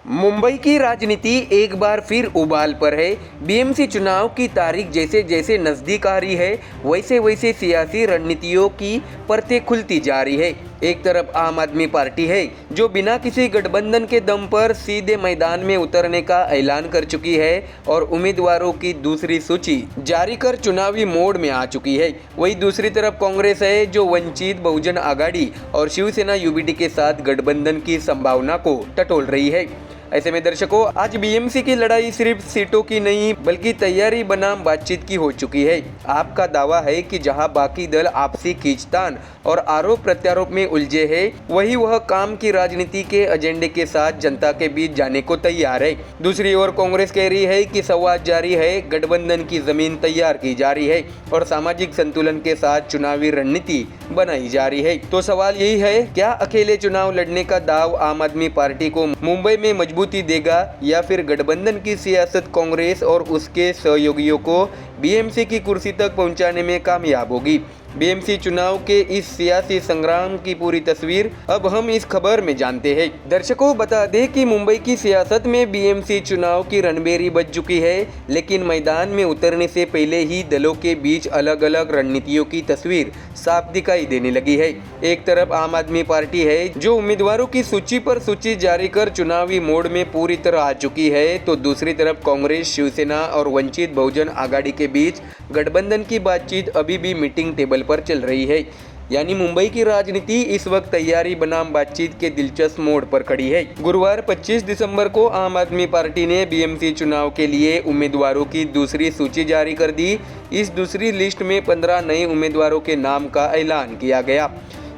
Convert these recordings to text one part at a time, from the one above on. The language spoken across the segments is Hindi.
मुंबई की राजनीति एक बार फिर उबाल पर है। बीएमसी चुनाव की तारीख जैसे जैसे नजदीक आ रही है, वैसे वैसे सियासी रणनीतियों की परतें खुलती जा रही है। एक तरफ आम आदमी पार्टी है जो बिना किसी गठबंधन के दम पर सीधे मैदान में उतरने का ऐलान कर चुकी है और उम्मीदवारों की दूसरी सूची जारी कर चुनावी मोड में आ चुकी है। वहीं दूसरी तरफ कांग्रेस है जो वंचित बहुजन आघाड़ी और शिवसेना यूबीडी के साथ गठबंधन की संभावना को टटोल रही है। ऐसे में दर्शकों, आज बीएमसी की लड़ाई सिर्फ सीटों की नहीं बल्कि तैयारी बनाम बातचीत की हो चुकी है। आपका दावा है कि जहां बाकी दल आपसी खींचतान और आरोप प्रत्यारोप में उलझे हैं, वही वह काम की राजनीति के एजेंडे के साथ जनता के बीच जाने को तैयार है। दूसरी ओर कांग्रेस कह रही है कि संवाद जारी है, गठबंधन की जमीन तैयार की जा रही है और सामाजिक संतुलन के साथ चुनावी रणनीति बनाई जा रही है। तो सवाल यही है, क्या अकेले चुनाव लड़ने का दाव आम आदमी पार्टी को मुंबई में मजबूती देगा या फिर गठबंधन की सियासत कांग्रेस और उसके सहयोगियों को बीएमसी की कुर्सी तक पहुंचाने में कामयाब होगी? बीएमसी चुनाव के इस सियासी संग्राम की पूरी तस्वीर अब हम इस खबर में जानते हैं। दर्शकों, बता दें कि मुंबई की सियासत में बीएमसी चुनाव की रणबेरी बज चुकी है, लेकिन मैदान में उतरने से पहले ही दलों के बीच अलग अलग रणनीतियों की तस्वीर साफ दिखाई देने लगी है। एक तरफ आम आदमी पार्टी है जो उम्मीदवारों की सूची पर सूची जारी कर चुनावी मोड में पूरी तरह आ चुकी है, तो दूसरी तरफ कांग्रेस, शिवसेना और वंचित बहुजन आघाड़ी के बीच गठबंधन की बातचीत अभी भी मीटिंग टेबल पर चल रही है। यानी मुंबई की राजनीति इस वक्त तैयारी बनाम बातचीत के दिलचस्प मोड़ पर खड़ी है। गुरुवार 25 दिसंबर को आम आदमी पार्टी ने बीएमसी चुनाव के लिए उम्मीदवारों की दूसरी सूची जारी कर दी। इस दूसरी लिस्ट में 15 नए उम्मीदवारों के नाम का ऐलान किया गया।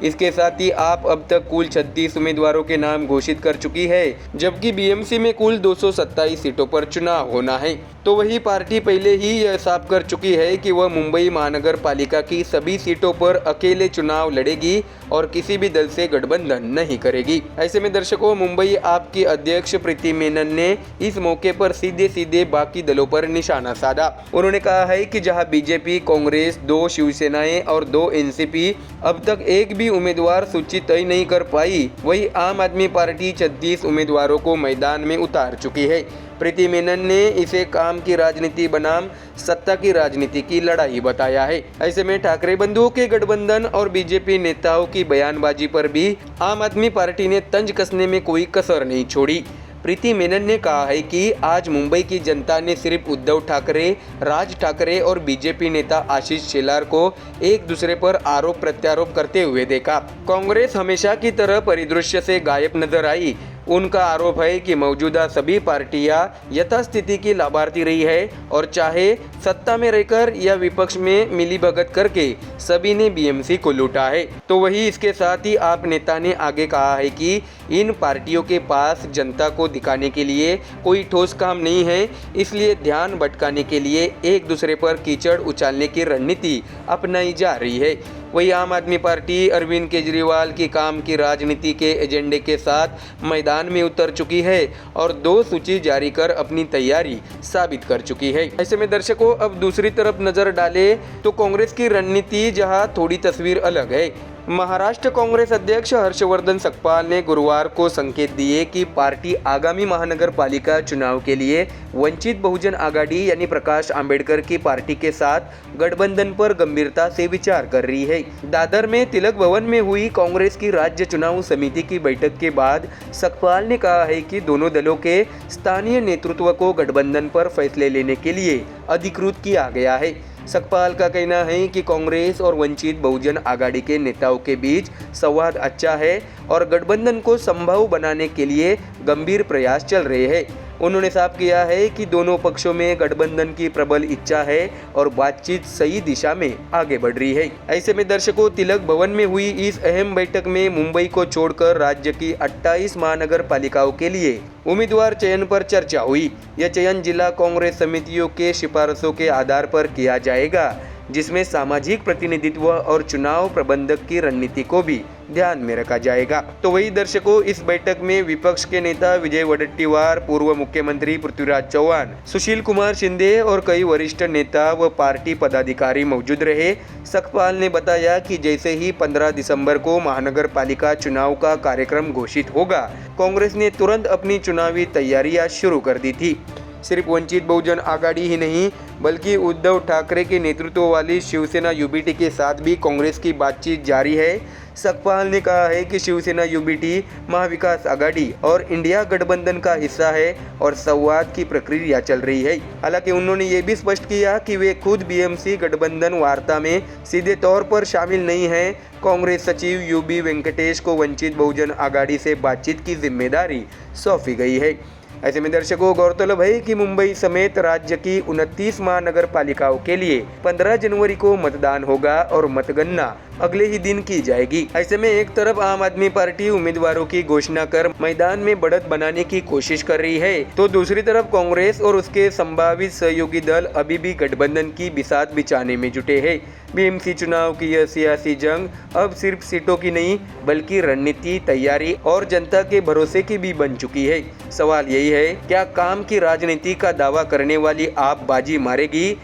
इसके साथ ही आप अब तक कुल 36 उम्मीदवारों के नाम घोषित कर चुकी है, जबकि बीएमसी में कुल 227 सीटों पर चुनाव होना है। तो वही पार्टी पहले ही यह साफ कर चुकी है कि वह मुंबई महानगर पालिका की सभी सीटों पर अकेले चुनाव लड़ेगी और किसी भी दल से गठबंधन नहीं करेगी। ऐसे में दर्शकों, मुंबई आप की अध्यक्ष प्रीति मेनन ने इस मौके पर सीधे सीधे बाकी दलों पर निशाना साधा। उन्होंने कहा है कि जहां बीजेपी, कांग्रेस, 2 शिवसेनाएं और 2 एनसीपी अब तक एक भी उम्मीदवार सूची तय नहीं कर पाई, वही आम आदमी पार्टी 36 उम्मीदवारों को मैदान में उतार चुकी है। प्रीति मेनन ने इसे काम की राजनीति बनाम सत्ता की राजनीति की लड़ाई बताया है। ऐसे में ठाकरे बंधुओं के गठबंधन और बीजेपी नेताओं की बयानबाजी पर भी आम आदमी पार्टी ने तंज कसने में कोई कसर नहीं छोड़ी। प्रीति मेनन ने कहा है कि आज मुंबई की जनता ने सिर्फ उद्धव ठाकरे, राज ठाकरे और बीजेपी नेता आशीष शेलार को एक दूसरे पर आरोप प्रत्यारोप करते हुए देखा। कांग्रेस हमेशा की तरह परिदृश्य से गायब नजर आई। उनका आरोप है कि मौजूदा सभी पार्टियां यथास्थिति की लाभार्थी रही है और चाहे सत्ता में रहकर या विपक्ष में मिलीभगत करके सभी ने बीएमसी को लूटा है। तो वही इसके साथ ही आप नेता ने आगे कहा है कि इन पार्टियों के पास जनता को दिखाने के लिए कोई ठोस काम नहीं है, इसलिए ध्यान भटकाने के लिए एक दूसरे पर कीचड़ उछालने की रणनीति अपनाई जा रही है। वही आम आदमी पार्टी अरविंद केजरीवाल की काम की राजनीति के एजेंडे के साथ मैदान में उतर चुकी है और 2 सूची जारी कर अपनी तैयारी साबित कर चुकी है। ऐसे में दर्शकों, अब दूसरी तरफ नजर डालें तो कांग्रेस की रणनीति जहां थोड़ी तस्वीर अलग है। महाराष्ट्र कांग्रेस अध्यक्ष हर्षवर्धन सकपाल ने गुरुवार को संकेत दिए कि पार्टी आगामी महानगर पालिका चुनाव के लिए वंचित बहुजन आघाड़ी यानी प्रकाश आंबेडकर की पार्टी के साथ गठबंधन पर गंभीरता से विचार कर रही है। दादर में तिलक भवन में हुई कांग्रेस की राज्य चुनाव समिति की बैठक के बाद सकपाल ने कहा है कि दोनों दलों के स्थानीय नेतृत्व को गठबंधन पर फैसले लेने के लिए अधिकृत किया गया है। सकपाल का कहना है कि कांग्रेस और वंचित बहुजन आघाड़ी के नेताओं के बीच संवाद अच्छा है और गठबंधन को संभव बनाने के लिए गंभीर प्रयास चल रहे हैं। उन्होंने साफ किया है कि दोनों पक्षों में गठबंधन की प्रबल इच्छा है और बातचीत सही दिशा में आगे बढ़ रही है। ऐसे में दर्शकों, तिलक भवन में हुई इस अहम बैठक में मुंबई को छोड़कर राज्य की 28 महानगर पालिकाओं के लिए उम्मीदवार चयन पर चर्चा हुई। यह चयन जिला कांग्रेस समितियों के सिफारिशों के आधार पर किया जाएगा, जिसमें सामाजिक प्रतिनिधित्व और चुनाव प्रबंधक की रणनीति को भी ध्यान में रखा जाएगा। तो वही दर्शकों, इस बैठक में विपक्ष के नेता विजय वडेट्टीवार, पूर्व मुख्यमंत्री पृथ्वीराज चौहान, सुशील कुमार शिंदे और कई वरिष्ठ नेता व पार्टी पदाधिकारी मौजूद रहे। सखपाल ने बताया कि जैसे ही 15 दिसंबर को महानगर पालिका चुनाव का कार्यक्रम घोषित होगा, कांग्रेस ने तुरंत अपनी चुनावी तैयारियां शुरू कर दी थी। सिर्फ वंचित बहुजन आघाड़ी ही नहीं, बल्कि उद्धव ठाकरे के नेतृत्व वाली शिवसेना यूबीटी के साथ भी कांग्रेस की बातचीत जारी है। सखपाल ने कहा है कि शिवसेना यूबीटी महाविकास आघाड़ी और इंडिया गठबंधन का हिस्सा है और संवाद की प्रक्रिया चल रही है। हालांकि उन्होंने ये भी स्पष्ट किया कि वे खुद बीएमसी गठबंधन वार्ता में सीधे तौर पर शामिल नहीं हैं। कांग्रेस सचिव यूबी वेंकटेश को वंचित बहुजन आघाड़ी से बातचीत की जिम्मेदारी सौंपी गई है। ऐसे में दर्शकों, गौरतलब है कि मुंबई समेत राज्य की 29 महानगर पालिकाओं के लिए 15 जनवरी को मतदान होगा और मतगणना अगले ही दिन की जाएगी। ऐसे में एक तरफ आम आदमी पार्टी उम्मीदवारों की घोषणा कर मैदान में बढ़त बनाने की कोशिश कर रही है, तो दूसरी तरफ कांग्रेस और उसके संभावित सहयोगी दल अभी भी गठबंधन की बिसात बिछाने में जुटे हैं। बीएमसी चुनाव की यह सियासी जंग अब सिर्फ सीटों की नहीं, बल्कि रणनीति, तैयारी और जनता के भरोसे की भी बन चुकी है। सवाल यही है, क्या काम की राजनीति का दावा करने वाली आप बाजी मारेगी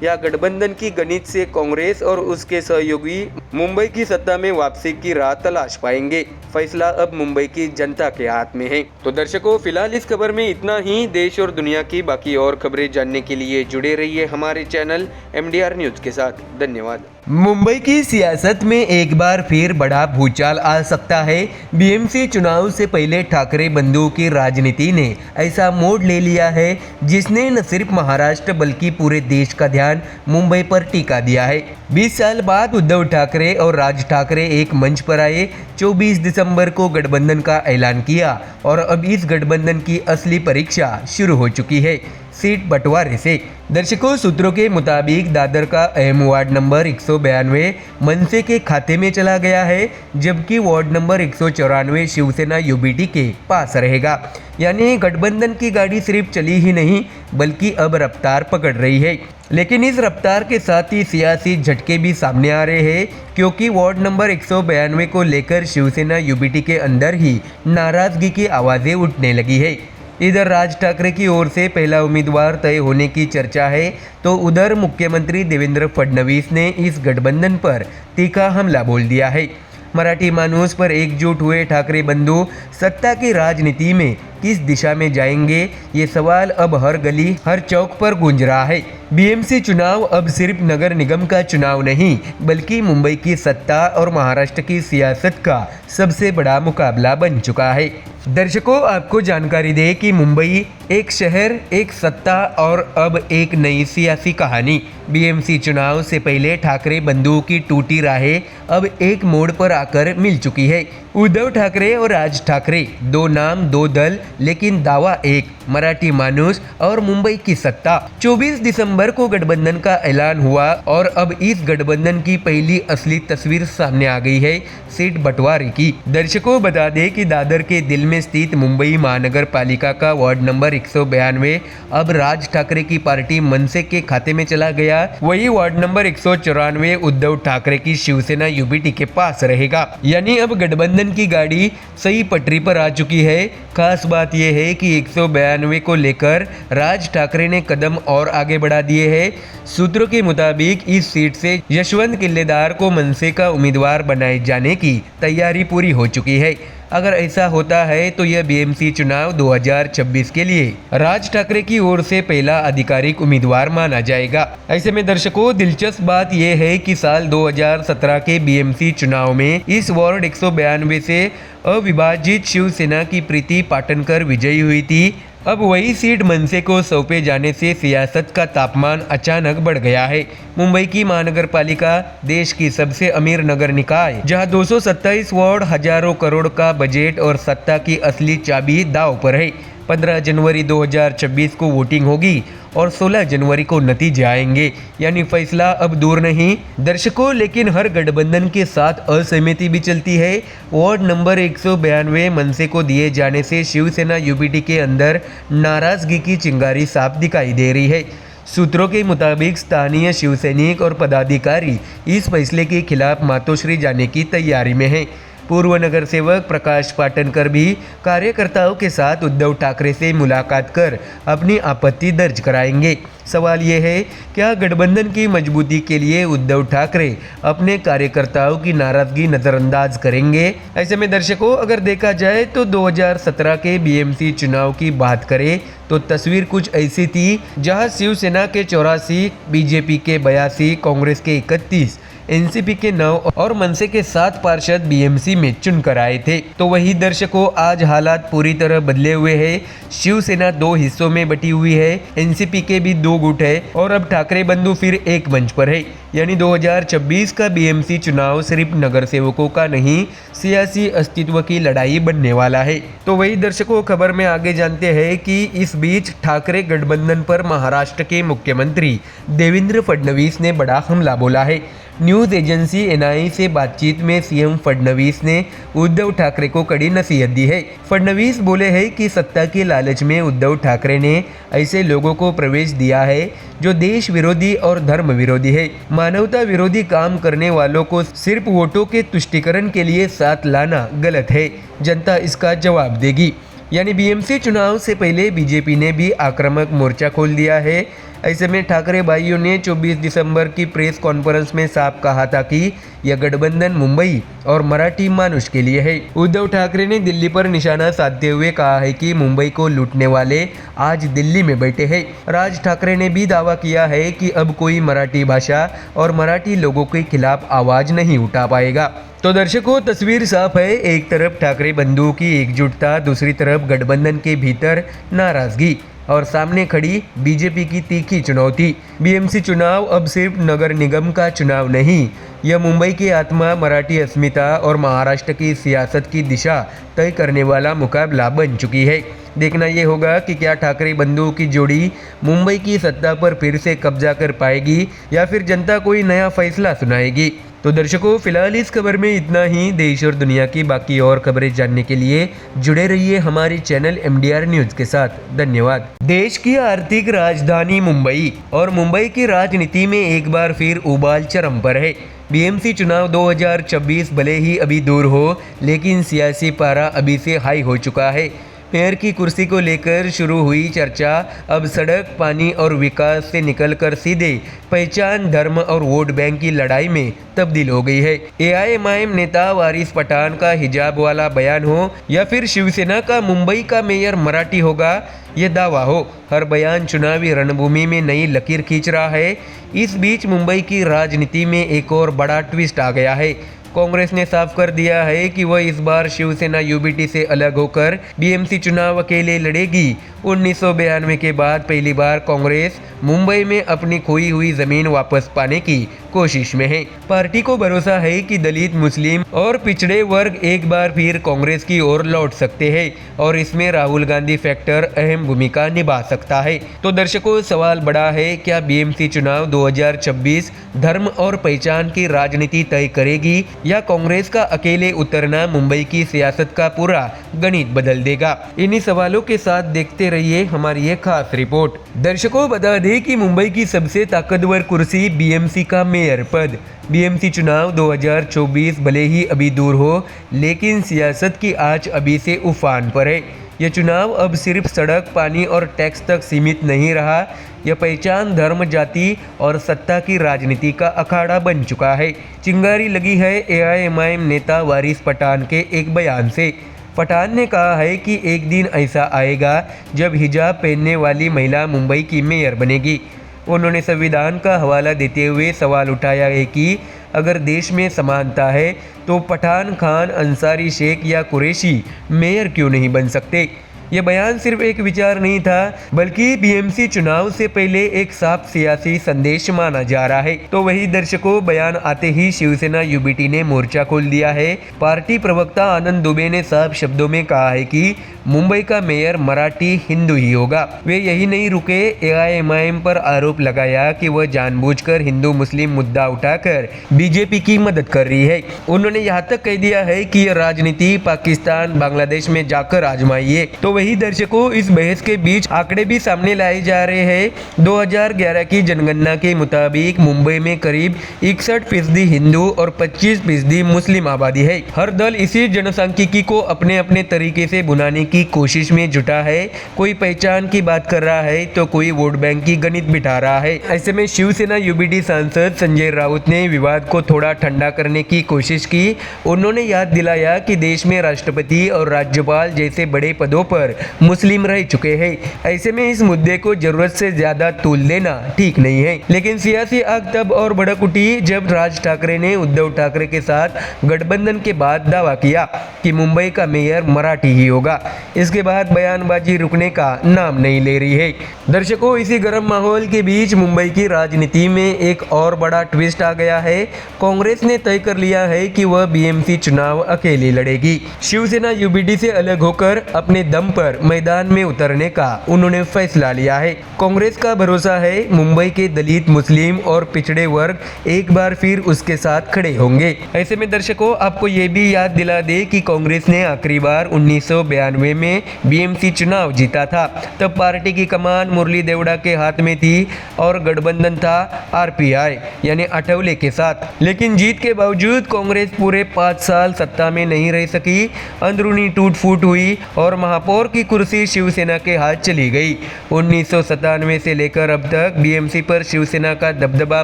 या गठबंधन की गणित से कांग्रेस और उसके सहयोगी मुंबई की सत्ता में वापसी की राह तलाश पाएंगे? फैसला अब मुंबई की जनता के हाथ में है। तो दर्शकों, फिलहाल इस खबर में इतना ही। देश और दुनिया की बाकी और खबरें जानने के लिए जुड़े रहिए हमारे चैनल MDR न्यूज के साथ। धन्यवाद। मुंबई की सियासत में एक बार फिर बड़ा भूचाल आ सकता है। बीएमसी चुनाव से पहले ठाकरे बंधुओं की राजनीति ने ऐसा मोड़ ले लिया है जिसने न सिर्फ महाराष्ट्र बल्कि पूरे देश का ध्यान मुंबई पर टिका दिया है। 20 साल बाद उद्धव ठाकरे और राज ठाकरे एक मंच पर आए। 24 दिसंबर को गठबंधन का ऐलान किया और अब इस गठबंधन की असली परीक्षा शुरू हो चुकी है, सीट बंटवारे से। दर्शकों, सूत्रों के मुताबिक दादर का अहम वार्ड नंबर 192 मनसे के खाते में चला गया है, जबकि वार्ड नंबर 194 शिवसेना यूबीटी के पास रहेगा। यानी गठबंधन की गाड़ी सिर्फ चली ही नहीं, बल्कि अब रफ्तार पकड़ रही है। लेकिन इस रफ्तार के साथ ही सियासी झटके भी सामने आ रहे हैं, क्योंकि वार्ड नंबर 192 को लेकर शिवसेना यूबीटी के अंदर ही नाराजगी की आवाज़ें उठने लगी है। इधर राज ठाकरे की ओर से पहला उम्मीदवार तय होने की चर्चा है, तो उधर मुख्यमंत्री देवेंद्र फडणवीस ने इस गठबंधन पर तीखा हमला बोल दिया है। मराठी मानूस पर एकजुट हुए ठाकरे बंधु सत्ता की राजनीति में किस दिशा में जाएंगे, ये सवाल अब हर गली हर चौक पर गूंज रहा है। बीएमसी चुनाव अब सिर्फ नगर निगम का चुनाव नहीं, बल्कि मुंबई की सत्ता और महाराष्ट्र की सियासत का सबसे बड़ा मुकाबला बन चुका है। दर्शकों, आपको जानकारी दे कि मुंबई एक शहर, एक सत्ता और अब एक नई सियासी कहानी। बीएमसी चुनाव से पहले ठाकरे बंधुओं की टूटी राहें अब एक मोड़ पर आकर मिल चुकी है। उद्धव ठाकरे और राज ठाकरे, दो नाम दो दल, लेकिन दावा एक, मराठी मानुस और मुंबई की सत्ता। 24 दिसंबर को गठबंधन का ऐलान हुआ और अब इस गठबंधन की पहली असली तस्वीर सामने आ गई है, सीट बंटवारे की। दर्शकों, बता दें कि दादर के दिल में स्थित मुंबई महानगर पालिका का वार्ड नंबर 192 अब राज ठाकरे की पार्टी मनसे के खाते में चला गया। वही वार्ड नंबर 194 उद्धव ठाकरे की शिवसेना यूबीटी के पास रहेगा। यानी अब गठबंधन की गाड़ी सही पटरी पर आ चुकी है। खास बात यह है कि 192 को लेकर राज ठाकरे ने कदम और आगे बढ़ा दिए हैं। सूत्रों के मुताबिक इस सीट से यशवंत किल्लेदार को मनसे का उम्मीदवार बनाए जाने की तैयारी पूरी हो चुकी है। अगर ऐसा होता है तो यह बीएमसी चुनाव 2026 के लिए राज ठाकरे की ओर से पहला आधिकारिक उम्मीदवार माना जाएगा। ऐसे में दर्शकों, दिलचस्प बात यह है कि साल 2017 के बीएमसी चुनाव में इस वार्ड 192 से अविभाजित शिवसेना की प्रीति पाटनकर विजयी हुई थी। अब वही सीट मनसे को सौंपे जाने से सियासत का तापमान अचानक बढ़ गया है। मुंबई की महानगर पालिका देश की सबसे अमीर नगर निकाय, जहां 227 वार्ड, हजारों करोड़ का बजट और सत्ता की असली चाबी दांव पर है। 15 जनवरी 2026 को वोटिंग होगी और 16 जनवरी को नतीजे आएंगे, यानी फैसला अब दूर नहीं। दर्शकों, लेकिन हर गठबंधन के साथ असहमति भी चलती है। वार्ड नंबर 192 मनसे को दिए जाने से शिवसेना यूबीटी के अंदर नाराजगी की चिंगारी साफ दिखाई दे रही है। सूत्रों के मुताबिक स्थानीय शिवसैनिक और पदाधिकारी इस फैसले के खिलाफ मातोश्री जाने की तैयारी में हैं। पूर्व नगर सेवक प्रकाश पाटनकर भी कार्यकर्ताओं के साथ उद्धव ठाकरे से मुलाकात कर अपनी आपत्ति दर्ज कराएंगे। सवाल ये है, क्या गठबंधन की मजबूती के लिए उद्धव ठाकरे अपने कार्यकर्ताओं की नाराजगी नजरअंदाज करेंगे? ऐसे में दर्शकों, अगर देखा जाए तो 2017 के बीएमसी चुनाव की बात करें तो तस्वीर कुछ ऐसी थी, जहां शिवसेना के 84, बीजेपी के 82, कांग्रेस के 31, एनसीपी के 9 और मनसे के 7 पार्षद बीएमसी में चुनकर आए थे। तो वही दर्शकों, आज हालात पूरी तरह बदले हुए हैं। शिवसेना 2 हिस्सों में बटी हुई है, एनसीपी के भी 2 गुट है और अब ठाकरे बंधु फिर एक मंच पर है। यानी 2026 का बीएमसी चुनाव सिर्फ नगर सेवकों का नहीं, सियासी अस्तित्व की लड़ाई बनने वाला है। तो वही दर्शकों, खबर में आगे जानते हैं कि इस बीच ठाकरे गठबंधन पर महाराष्ट्र के मुख्यमंत्री देवेंद्र फडणवीस ने बड़ा हमला बोला है। न्यूज़ एजेंसी एनआई से बातचीत में सीएम फडणवीस ने उद्धव ठाकरे को कड़ी नसीहत दी है। फडणवीस बोले हैं कि सत्ता के लालच में उद्धव ठाकरे ने ऐसे लोगों को प्रवेश दिया है जो देश विरोधी और धर्म विरोधी है। मानवता विरोधी काम करने वालों को सिर्फ वोटों के तुष्टीकरण के लिए साथ लाना गलत है। जनता इसका जवाब देगी। यानी बीएमसी चुनाव से पहले बीजेपी ने भी आक्रामक मोर्चा खोल दिया है। ऐसे में ठाकरे भाइयों ने 24 दिसंबर की प्रेस कॉन्फ्रेंस में साफ कहा था कि यह गठबंधन मुंबई और मराठी मानुष के लिए है। उद्धव ठाकरे ने दिल्ली पर निशाना साधते हुए कहा है कि मुंबई को लूटने वाले आज दिल्ली में बैठे हैं। राज ठाकरे ने भी दावा किया है कि अब कोई मराठी भाषा और मराठी लोगों के खिलाफ आवाज नहीं उठा पाएगा। तो दर्शकों, तस्वीर साफ है। एक तरफ ठाकरे बंधुओं की एकजुटता, दूसरी तरफ गठबंधन के भीतर नाराजगी और सामने खड़ी बीजेपी की तीखी चुनौती। बीएमसी चुनाव अब सिर्फ नगर निगम का चुनाव नहीं, यह मुंबई की आत्मा, मराठी अस्मिता और महाराष्ट्र की सियासत की दिशा तय करने वाला मुकाबला बन चुकी है। देखना ये होगा कि क्या ठाकरे बंधुओं की जोड़ी मुंबई की सत्ता पर फिर से कब्जा कर पाएगी या फिर जनता कोई नया फैसला सुनाएगी। तो दर्शकों, फिलहाल इस खबर में इतना ही। देश और दुनिया की बाकी और खबरें जानने के लिए जुड़े रहिए हमारे चैनल MDR न्यूज के साथ। धन्यवाद। देश की आर्थिक राजधानी मुंबई और मुंबई की राजनीति में एक बार फिर उबाल चरम पर है। बीएमसी चुनाव 2026 भले ही अभी दूर हो, लेकिन सियासी पारा अभी से हाई हो चुका है। मेयर की कुर्सी को लेकर शुरू हुई चर्चा अब सड़क, पानी और विकास से निकलकर सीधे पहचान, धर्म और वोट बैंक की लड़ाई में तब्दील हो गई है। AIMIM नेता वारिस पठान का हिजाब वाला बयान हो या फिर शिवसेना का मुंबई का मेयर मराठी होगा, ये दावा हो, हर बयान चुनावी रणभूमि में नई लकीर खींच रहा है। इस बीच मुंबई की राजनीति में एक और बड़ा ट्विस्ट आ गया है। कांग्रेस ने साफ कर दिया है कि वह इस बार शिवसेना UBT से अलग होकर बीएमसी चुनाव अकेले लड़ेगी। 1992 के बाद पहली बार कांग्रेस मुंबई में अपनी खोई हुई जमीन वापस पाने की कोशिश में है। पार्टी को भरोसा है कि दलित, मुस्लिम और पिछड़े वर्ग एक बार फिर कांग्रेस की ओर लौट सकते हैं और इसमें राहुल गांधी फैक्टर अहम भूमिका निभा सकता है। तो दर्शकों, सवाल बड़ा है, क्या बीएमसी चुनाव 2026 धर्म और पहचान की राजनीति तय करेगी या कांग्रेस का अकेले उतरना मुंबई की सियासत का पूरा गणित बदल देगा? इन्हीं सवालों के साथ देखते रहिए हमारी ये खास रिपोर्ट। दर्शकों, बता दें कि मुंबई की सबसे ताकतवर कुर्सी बीएमसी का मेयर पद। बीएमसी चुनाव 2024 भले ही अभी दूर हो, लेकिन सियासत की आंच अभी से उफान पर है। यह चुनाव अब सिर्फ सड़क, पानी और टैक्स तक सीमित नहीं रहा, यह पहचान, धर्म, जाति और सत्ता की राजनीति का अखाड़ा बन चुका है। चिंगारी लगी है AIMIM नेता वारिस पठान के एक बयान से। पठान ने कहा है कि एक दिन ऐसा आएगा जब हिजाब पहनने वाली महिला मुंबई की मेयर बनेगी। उन्होंने संविधान का हवाला देते हुए सवाल उठाया है कि अगर देश में समानता है तो पठान, खान, अंसारी, शेख या कुरैशी मेयर क्यों नहीं बन सकते। ये बयान सिर्फ एक विचार नहीं था, बल्कि बीएमसी चुनाव से पहले एक साफ सियासी संदेश माना जा रहा है। तो वही दर्शकों, बयान आते ही शिवसेना UBT ने मोर्चा खोल दिया है। पार्टी प्रवक्ता आनंद दुबे ने साफ शब्दों में कहा है कि मुंबई का मेयर मराठी हिंदू ही होगा। वे यही नहीं रुके, AIMIM पर आरोप लगाया कि वह जानबूझकर हिंदू मुस्लिम मुद्दा उठाकर बीजेपी की मदद कर रही है। उन्होंने यहाँ तक कह दिया है कि यह राजनीति पाकिस्तान, बांग्लादेश में जाकर आजमाइए। तो वही दर्शकों, इस बहस के बीच आंकड़े भी सामने लाए जा रहे हैं। 2011 की जनगणना के मुताबिक मुंबई में करीब 61% हिंदू और 25% मुस्लिम आबादी है। हर दल इसी जनसांख्यिकी को अपने अपने तरीके से बुनाने की कोशिश में जुटा है। कोई पहचान की बात कर रहा है तो कोई वोट बैंक की गणित बिठा रहा है। ऐसे में शिवसेना यूबीडी सांसद संजय राउत ने विवाद को थोड़ा ठंडा करने की कोशिश की। उन्होंने याद दिलाया कि देश में राष्ट्रपति और राज्यपाल जैसे बड़े पदों पर मुस्लिम रह चुके हैं। ऐसे में इस मुद्दे को जरूरत से ज्यादा तूल देना ठीक नहीं है। लेकिन सियासी आग तब और भड़क उठी जब राज ठाकरे ने उद्धव ठाकरे के साथ गठबंधन के बाद दावा किया कि मुंबई का मेयर मराठी ही होगा। इसके बाद बयानबाजी रुकने का नाम नहीं ले रही है। दर्शकों, इसी गर्म माहौल के बीच मुंबई की राजनीति में एक और बड़ा ट्विस्ट आ गया है। कांग्रेस ने तय कर लिया है कि वह बीएमसी चुनाव अकेले लड़ेगी। शिवसेना यूबीडी से अलग होकर अपने दम पर मैदान में उतरने का उन्होंने फैसला लिया है। कांग्रेस का भरोसा है मुंबई के दलित, मुस्लिम और पिछड़े वर्ग एक बार फिर उसके साथ खड़े होंगे। ऐसे में दर्शकों, आपको ये भी याद दिला दे कि कांग्रेस ने आखिरी बार 1992 में बीएमसी चुनाव जीता था। तब पार्टी की कमान मुरली देवड़ा के हाथ में थी और गठबंधन था आरपीआई यानी आठवले के साथ। लेकिन जीत के बावजूद कांग्रेस पूरे 5 साल सत्ता में नहीं रह सकी। अंदरूनी टूट फूट हुई और महापौर की कुर्सी शिवसेना के हाथ चली गई। 1997 से लेकर अब तक बीएमसी पर शिवसेना का दबदबा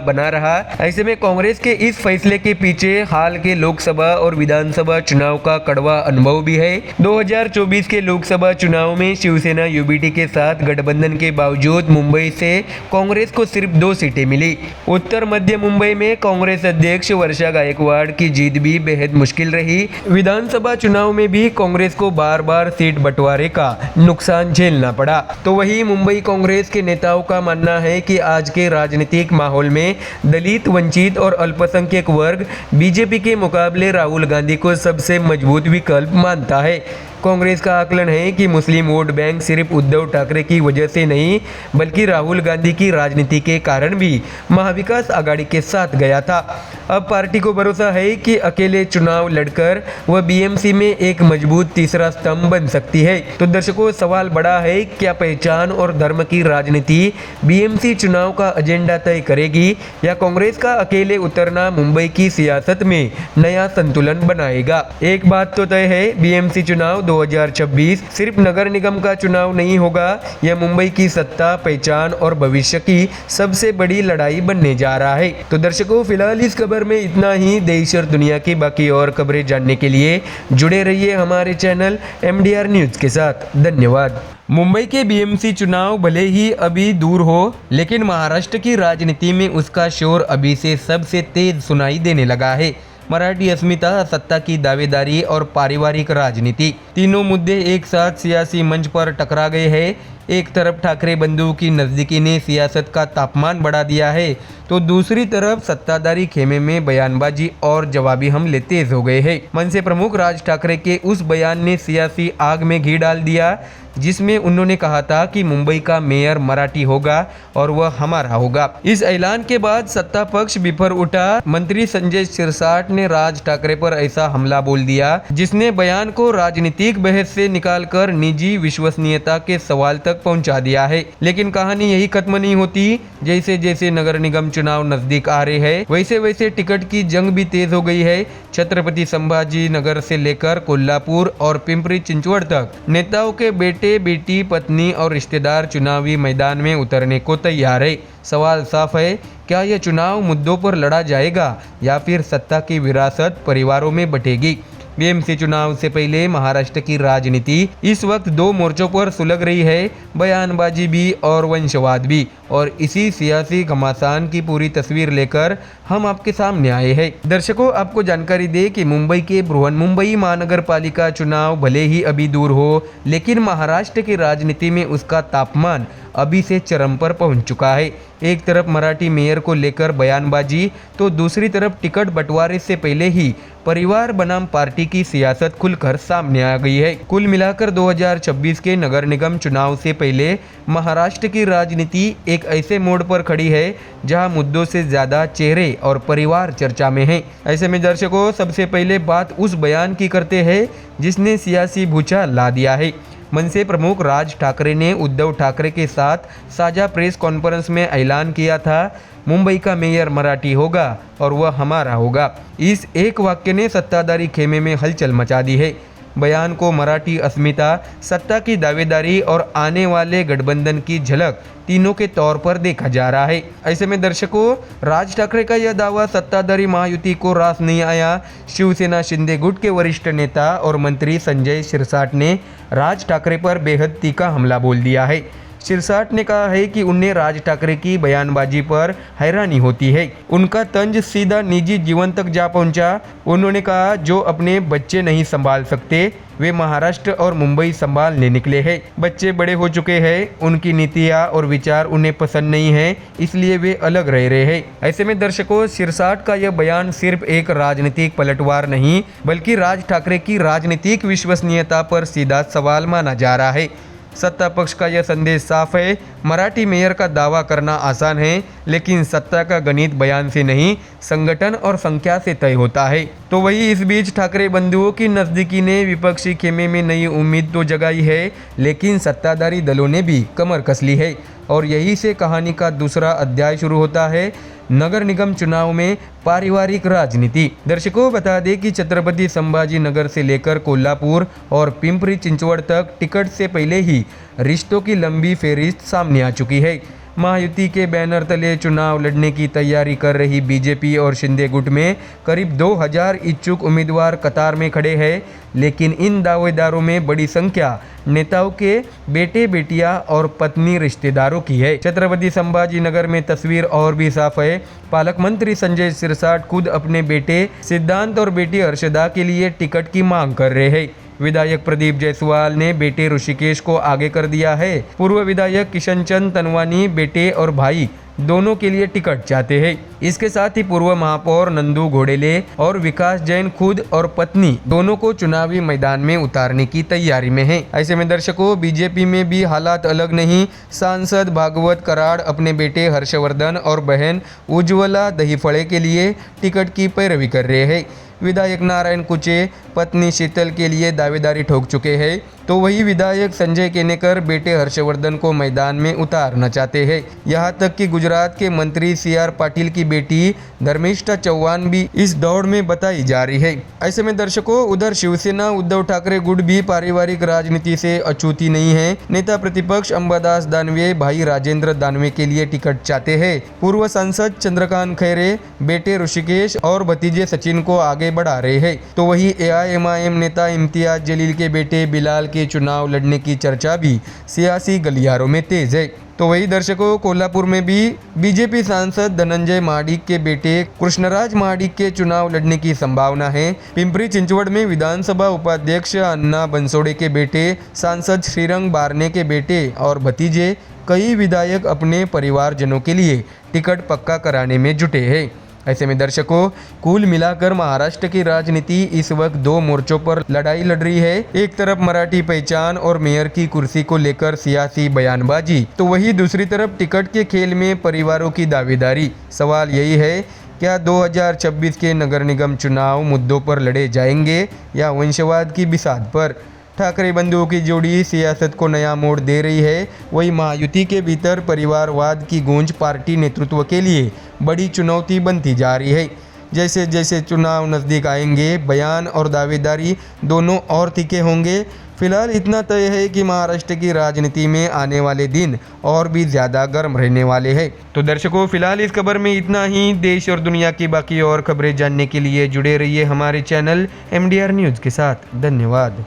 बना रहा। ऐसे में कांग्रेस के इस फैसले के पीछे हाल के लोकसभा और विधानसभा चुनाव का कड़वा अनुभव भी है। 2024 के लोकसभा चुनाव में शिवसेना यूबीडी के साथ गठबंधन के बावजूद मुंबई से कांग्रेस को सिर्फ 2 सीटें मिली। उत्तर मध्य मुंबई में कांग्रेस अध्यक्ष वर्षा गायकवाड़ की जीत भी बेहद मुश्किल रही। विधानसभा चुनाव में भी कांग्रेस को बार बार सीट बंटवारे का नुकसान झेलना पड़ा। तो वही मुंबई कांग्रेस के नेताओं का मानना है कि आज के राजनीतिक माहौल में दलित, वंचित और अल्पसंख्यक वर्ग बीजेपी के मुकाबले राहुल गांधी को सबसे मजबूत विकल्प मानता है। कांग्रेस का आकलन है कि मुस्लिम वोट बैंक सिर्फ उद्धव ठाकरे की वजह से नहीं बल्कि राहुल गांधी की राजनीति के कारण भी महाविकास आघाड़ी के साथ गया था। अब पार्टी को भरोसा है कि अकेले चुनाव लड़कर वह बीएमसी में एक मजबूत तीसरा स्तंभ बन सकती है। तो दर्शकों, सवाल बड़ा है, क्या पहचान और धर्म की राजनीति बीएमसी चुनाव का एजेंडा तय करेगी या कांग्रेस का अकेले उतरना मुंबई की सियासत में नया संतुलन बनाएगा? एक बात तो तय है, बीएमसी चुनाव 2026 सिर्फ नगर निगम का चुनाव नहीं होगा। यह मुंबई की सत्ता, पहचान और भविष्य की सबसे बड़ी लड़ाई बनने जा रहा है। तो दर्शकों, फिलहाल इस खबर में इतना ही। देश और दुनिया की बाकी और खबरें जानने के लिए जुड़े रहिए हमारे चैनल MDR न्यूज के साथ। धन्यवाद। मुंबई के बीएमसी चुनाव भले ही अभी दूर हो, लेकिन महाराष्ट्र की राजनीति में उसका शोर अभी से सबसे तेज सुनाई देने लगा है। मराठी अस्मिता, सत्ता की दावेदारी और पारिवारिक राजनीति, तीनों मुद्दे एक साथ सियासी मंच पर टकरा गए हैं। एक तरफ ठाकरे बंधुओं की नज़दीकी ने सियासत का तापमान बढ़ा दिया है, तो दूसरी तरफ सत्ताधारी खेमे में बयानबाजी और जवाबी हमले तेज हो गए हैं। मनसे प्रमुख राज ठाकरे के उस बयान ने सियासी आग में घी डाल दिया, जिसमें उन्होंने कहा था कि मुंबई का मेयर मराठी होगा और वह हमारा होगा। इस ऐलान के बाद सत्ता पक्ष बिफर उठा। मंत्री संजय सिरसाट ने राज ठाकरे पर ऐसा हमला बोल दिया जिसने बयान को राजनीतिक बहस से निकालकर निजी विश्वसनीयता के सवाल तक पहुंचा दिया है। लेकिन कहानी यही खत्म नहीं होती। जैसे जैसे नगर निगम चुनाव नजदीक आ रहे हैं, वैसे वैसे टिकट की जंग भी तेज हो गई है। छत्रपति संभाजी नगर से लेकर कोल्हापुर और पिंपरी चिंचवड़ तक नेताओं के बेटे, बेटी, पत्नी और रिश्तेदार चुनावी मैदान में उतरने को तैयार है। सवाल साफ है, क्या यह चुनाव मुद्दों पर लड़ा जाएगा या फिर सत्ता की विरासत परिवारों में बंटेगी? बीएमसी चुनाव से पहले महाराष्ट्र की राजनीति इस वक्त 2 मोर्चों पर सुलग रही है, बयानबाजी भी और वंशवाद भी। और इसी सियासी घमासान की पूरी तस्वीर लेकर हम आपके सामने आए हैं। दर्शकों, आपको जानकारी दे कि मुंबई के बृहन्मुंबई महानगर पालिका चुनाव भले ही अभी दूर हो, लेकिन महाराष्ट्र की राजनीति में उसका तापमान अभी से चरम पर पहुंच चुका है। एक तरफ मराठी मेयर को लेकर बयानबाजी, तो दूसरी तरफ टिकट बंटवारे से पहले ही परिवार बनाम पार्टी की सियासत खुलकर सामने आ गई है। कुल मिलाकर 2026 के नगर निगम चुनाव से पहले महाराष्ट्र की राजनीति एक ऐसे मोड़ पर खड़ी है जहां मुद्दों से ज्यादा चेहरे और परिवार चर्चा में हैं। ऐसे में दर्शकों, सबसे पहले बात उस बयान की करते हैं जिसने सियासी भूचाल ला दिया है। मनसे प्रमुख राज ठाकरे ने उद्धव ठाकरे के साथ साझा प्रेस कॉन्फ्रेंस में ऐलान किया था, मुंबई का मेयर मराठी होगा और वह हमारा होगा। इस एक वाक्य ने सत्ताधारी खेमे में हलचल मचा दी है। बयान को मराठी अस्मिता, सत्ता की दावेदारी और आने वाले गठबंधन की झलक तीनों के तौर पर देखा जा रहा है। ऐसे में दर्शकों, राज ठाकरे का यह दावा सत्ताधारी महायुति को रास नहीं आया। शिवसेना शिंदे गुट के वरिष्ठ नेता और मंत्री संजय शिरसाट ने राज ठाकरे पर बेहद तीखा हमला बोल दिया है। शिरसाट ने कहा है कि उन्हें राज ठाकरे की बयानबाजी पर हैरानी होती है। उनका तंज सीधा निजी जीवन तक जा पहुंचा। उन्होंने कहा, जो अपने बच्चे नहीं संभाल सकते वे महाराष्ट्र और मुंबई संभालने निकले हैं। बच्चे बड़े हो चुके हैं, उनकी नीतियाँ और विचार उन्हें पसंद नहीं है, इसलिए वे अलग रह रहे हैं। ऐसे में दर्शकों, शिरसाट का यह बयान सिर्फ एक राजनीतिक पलटवार नहीं बल्कि राज ठाकरे की राजनीतिक विश्वसनीयता पर सीधा सवाल माना जा रहा है। सत्ता पक्ष का यह संदेश साफ है, मराठी मेयर का दावा करना आसान है, लेकिन सत्ता का गणित बयान से नहीं संगठन और संख्या से तय होता है। तो वही इस बीच ठाकरे बंधुओं की नज़दीकी ने विपक्षी खेमे में नई उम्मीद तो जगाई है, लेकिन सत्ताधारी दलों ने भी कमर कस ली है और यही से कहानी का दूसरा अध्याय शुरू होता है, नगर निगम चुनाव में पारिवारिक राजनीति। दर्शकों, बता दें कि छत्रपति संभाजी नगर से लेकर कोल्हापुर और पिंपरी चिंचवड़ तक टिकट से पहले ही रिश्तों की लंबी फेहरिस्त सामने आ चुकी है। महायुति के बैनर तले चुनाव लड़ने की तैयारी कर रही बीजेपी और शिंदे गुट में करीब 2000 इच्छुक उम्मीदवार कतार में खड़े हैं, लेकिन इन दावेदारों में बड़ी संख्या नेताओं के बेटे बेटियां और पत्नी रिश्तेदारों की है। छत्रपति संभाजी नगर में तस्वीर और भी साफ है। पालक मंत्री संजय सिरसाट खुद अपने बेटे सिद्धांत और बेटी हर्षदा के लिए टिकट की मांग कर रहे हैं। विधायक प्रदीप जायसवाल ने बेटे ऋषिकेश को आगे कर दिया है। पूर्व विधायक किशन चंद तनवानी बेटे और भाई दोनों के लिए टिकट चाहते हैं। इसके साथ ही पूर्व महापौर नंदू घोडेले और विकास जैन खुद और पत्नी दोनों को चुनावी मैदान में उतारने की तैयारी में हैं। ऐसे में दर्शकों, बीजेपी में भी हालात अलग नहीं। सांसद भागवत कराड़ अपने बेटे हर्षवर्धन और बहन उज्ज्वला दहीफड़े के लिए टिकट की पैरवी कर रहे हैं। विधायक नारायण कुचे पत्नी शीतल के लिए दावेदारी ठोक चुके हैं, तो वही विधायक संजय केनेकर बेटे हर्षवर्धन को मैदान में उतारना चाहते हैं। यहाँ तक कि गुजरात के मंत्री CR पाटिल की बेटी धर्मिष्ठा चौहान भी इस दौड़ में बताई जा रही है। ऐसे में दर्शकों, उधर शिवसेना उद्धव ठाकरे गुट भी पारिवारिक राजनीति से अछूती नहीं है। नेता प्रतिपक्ष अंबादास दानवे भाई राजेंद्र दानवे के लिए टिकट चाहते हैं। पूर्व सांसद चंद्रकांत खैरे बेटे ऋषिकेश और भतीजे सचिन को आगे बढ़ा रहे हैं। तो वही AIMIM नेता इम्तियाज जलील के बेटे बिलाल के चुनाव लड़ने की चर्चा भी सियासी गलियारों में तेज है। तो वही दर्शकों, कोल्हापुर में भी बीजेपी सांसद धनंजय महाडिक के बेटे कृष्णराज महाडिक के चुनाव लड़ने की संभावना है। पिंपरी चिंचवड़ में विधानसभा उपाध्यक्ष अन्ना बंसोड़े के बेटे, सांसद श्रीरंग बारने के बेटे और भतीजे कई विधायक अपने परिवारजनों के लिए टिकट पक्का कराने में जुटे हैं। ऐसे में दर्शकों, कुल मिलाकर महाराष्ट्र की राजनीति इस वक्त दो मोर्चों पर लड़ाई लड़ रही है। एक तरफ मराठी पहचान और मेयर की कुर्सी को लेकर सियासी बयानबाजी, तो वही दूसरी तरफ टिकट के खेल में परिवारों की दावेदारी। सवाल यही है, क्या 2026 के नगर निगम चुनाव मुद्दों पर लड़े जाएंगे या वंशवाद की बिसात पर? ठाकरे बंधुओं की जोड़ी सियासत को नया मोड़ दे रही है। वही महायुति के भीतर परिवारवाद की गूंज पार्टी नेतृत्व के लिए बड़ी चुनौती बनती जा रही है। जैसे जैसे चुनाव नज़दीक आएंगे, बयान और दावेदारी दोनों और तीखे होंगे। फिलहाल इतना तय है कि महाराष्ट्र की राजनीति में आने वाले दिन और भी ज़्यादा गर्म रहने वाले हैं। तो दर्शकों, फिलहाल इस खबर में इतना ही। देश और दुनिया की बाकी और खबरें जानने के लिए जुड़े रहिए हमारे चैनल MDR न्यूज़ के साथ। धन्यवाद।